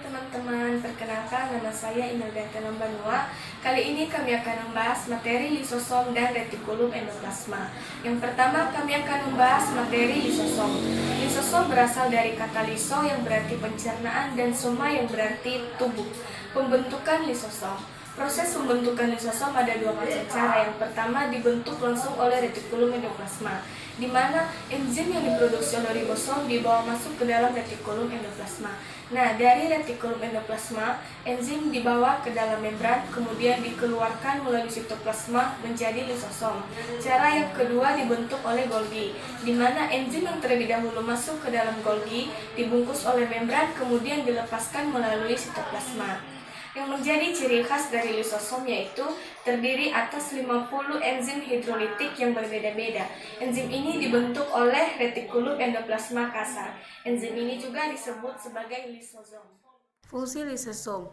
teman-teman, perkenalkan nama saya Imelda Banua. Kali ini kami akan membahas materi lisosom dan retikulum endoplasma. Yang pertama kami akan membahas materi lisosom. Lisosom berasal dari kata liso yang berarti pencernaan dan soma yang berarti tubuh. Pembentukan lisosom. Proses pembentukan lisosom ada dua macam cara. Yang pertama dibentuk langsung oleh retikulum endoplasma, di mana enzim yang diproduksi oleh ribosom dibawa masuk ke dalam retikulum endoplasma. Nah, dari retikulum endoplasma, enzim dibawa ke dalam membran, kemudian dikeluarkan melalui sitoplasma menjadi lisosom. Cara yang kedua dibentuk oleh Golgi, di mana enzim yang terlebih dahulu masuk ke dalam Golgi dibungkus oleh membran, kemudian dilepaskan melalui sitoplasma. Yang menjadi ciri khas dari lisosom yaitu terdiri atas 50 enzim hidrolitik yang berbeda-beda. Enzim ini dibentuk oleh retikulum endoplasma kasar. Enzim ini juga disebut sebagai lisosom. Fungsi lisosom.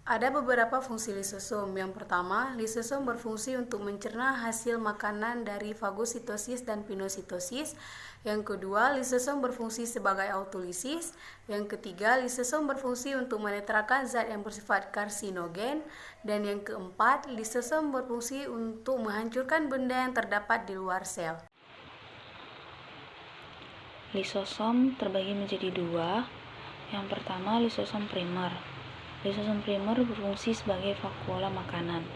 Ada beberapa fungsi lisosom. Yang pertama, lisosom berfungsi untuk mencerna hasil makanan dari fagositosis dan pinositosis. Yang kedua, lisosom berfungsi sebagai autolisis. Yang ketiga, lisosom berfungsi untuk menetralkan zat yang bersifat karsinogen. Dan yang keempat, lisosom berfungsi untuk menghancurkan benda yang terdapat di luar sel. Lisosom terbagi menjadi dua. Yang pertama, lisosom primer. Lisosom primer berfungsi sebagai vakuola makanan,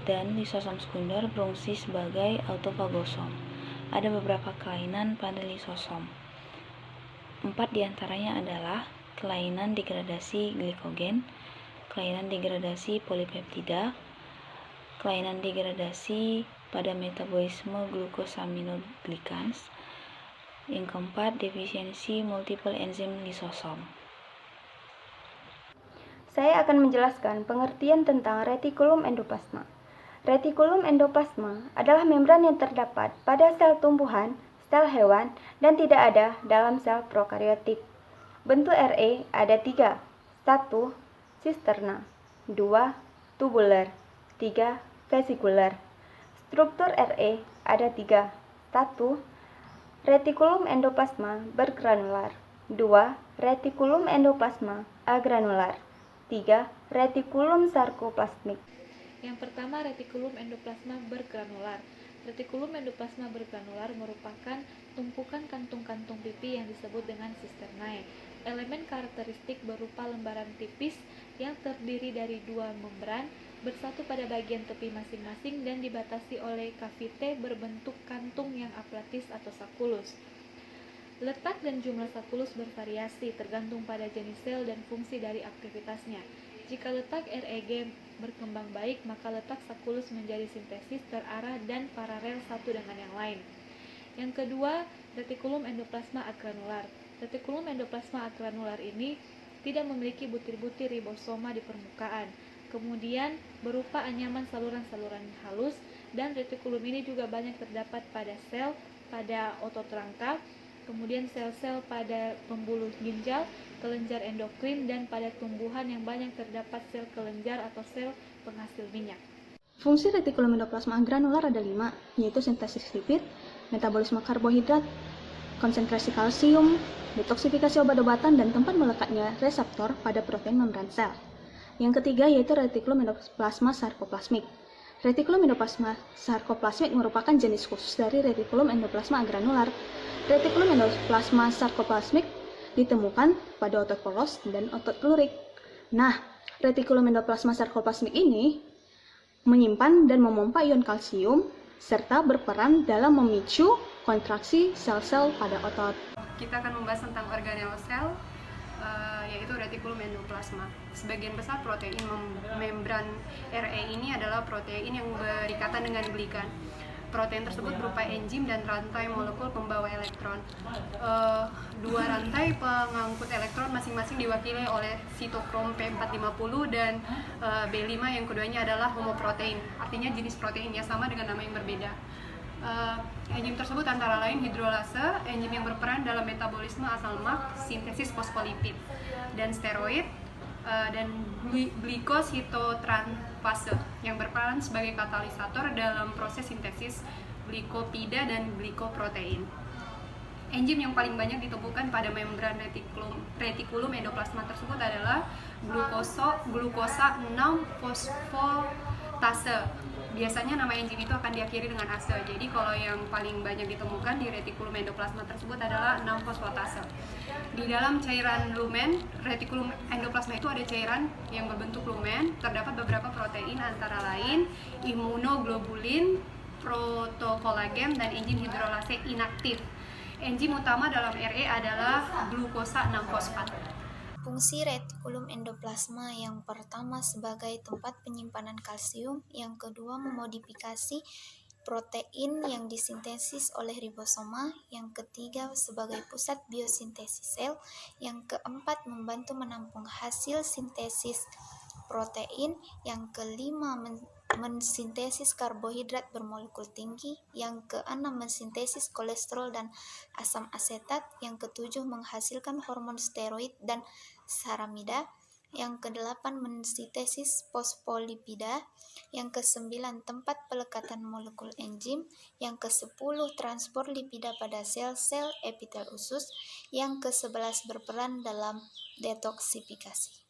dan lisosom sekunder berfungsi sebagai autofagosom. Ada beberapa kelainan pada lisosom. 4 diantaranya adalah kelainan degradasi glikogen, kelainan degradasi polipeptida, kelainan degradasi pada metabolisme glukosaminoglikans. Yang keempat, defisiensi multiple enzim lisosom. Saya akan menjelaskan pengertian tentang retikulum endoplasma. Retikulum endoplasma adalah membran yang terdapat pada sel tumbuhan, sel hewan, dan tidak ada dalam sel prokariotik. Bentuk Re ada 3. 1. Sisterna. 2. Tubular. 3. Vesikular. Struktur Re ada 3. 1. Retikulum endoplasma bergranular. 2. Retikulum endoplasma agranular. 3. Retikulum sarkoplasmik. Yang pertama, retikulum endoplasma bergranular. Retikulum endoplasma bergranular merupakan tumpukan kantung-kantung pipi yang disebut dengan sisternae. Elemen karakteristik berupa lembaran tipis yang terdiri dari 2 membran bersatu pada bagian tepi masing-masing dan dibatasi oleh kavite berbentuk kantung yang aplatis atau sakulus. Letak dan jumlah sakulus bervariasi tergantung pada jenis sel dan fungsi dari aktivitasnya. Jika letak REG berkembang baik, maka letak sakulus menjadi sintesis, terarah, dan paralel satu dengan yang lain. Yang kedua, retikulum endoplasma agranular. Retikulum endoplasma agranular ini tidak memiliki butir-butir ribosoma di permukaan. Kemudian berupa anyaman saluran-saluran halus, dan retikulum ini juga banyak terdapat pada sel, pada otot rangka, kemudian sel-sel pada pembuluh ginjal, kelenjar endokrin, dan pada tumbuhan yang banyak terdapat sel kelenjar atau sel penghasil minyak. Fungsi retikulum endoplasma granular ada 5, yaitu sintesis lipid, metabolisme karbohidrat, konsentrasi kalsium, detoksifikasi obat-obatan, dan tempat melekatnya reseptor pada protein membran sel. Yang ketiga yaitu retikulum endoplasma sarkoplasmik. Retikulum endoplasma sarkoplasmik merupakan jenis khusus dari retikulum endoplasma granular. Retikulum endoplasma sarkoplasmik ditemukan pada otot polos dan otot lurik. Nah, retikulum endoplasma sarkoplasmik ini menyimpan dan memompa ion kalsium serta berperan dalam memicu kontraksi sel-sel pada otot. Kita akan membahas tentang organel sel, yaitu retikulum endoplasma. Sebagian besar protein membran Re ini adalah protein yang berikatan dengan glikan. Protein tersebut berupa enzim dan rantai molekul pembawa elektron. 2 rantai pengangkut elektron masing-masing diwakili oleh sitokrom P450 dan B5 yang keduanya adalah homoprotein. Artinya jenis proteinnya sama dengan nama yang berbeda. Enzim tersebut antara lain hidrolase, enzim yang berperan dalam metabolisme asam lemak, sintesis fosfolipid, dan steroid, dan glikositotransfase yang berperan sebagai katalisator dalam proses sintesis glikopida dan glikoprotein. Enzim yang paling banyak ditemukan pada membran retikulum endoplasma tersebut adalah glukosa 6-fosfatase. Biasanya nama enzim itu akan diakhiri dengan ase. Jadi kalau yang paling banyak ditemukan di retikulum endoplasma tersebut adalah 6-fosfatase. Di dalam cairan lumen, retikulum endoplasma itu ada cairan yang berbentuk lumen. Terdapat beberapa protein antara lain imunoglobulin, protokolagen, dan enzim hidrolase inaktif. Enzim utama dalam RE adalah glukosa 6-fosfat. Fungsi retikulum endoplasma yang pertama sebagai tempat penyimpanan kalsium, yang kedua memodifikasi protein yang disintesis oleh ribosoma, yang ketiga sebagai pusat biosintesis sel, yang keempat membantu menampung hasil sintesis protein, yang kelima mensintesis karbohidrat bermolekul tinggi, yang keenam mensintesis kolesterol dan asam asetat, yang ketujuh menghasilkan hormon steroid dan saramida, yang kedelapan mensintesis fosfolipida, yang kesembilan tempat pelekatan molekul enzim, yang kesepuluh transport lipida pada sel-sel epitel usus, yang ke-11 berperan dalam detoksifikasi.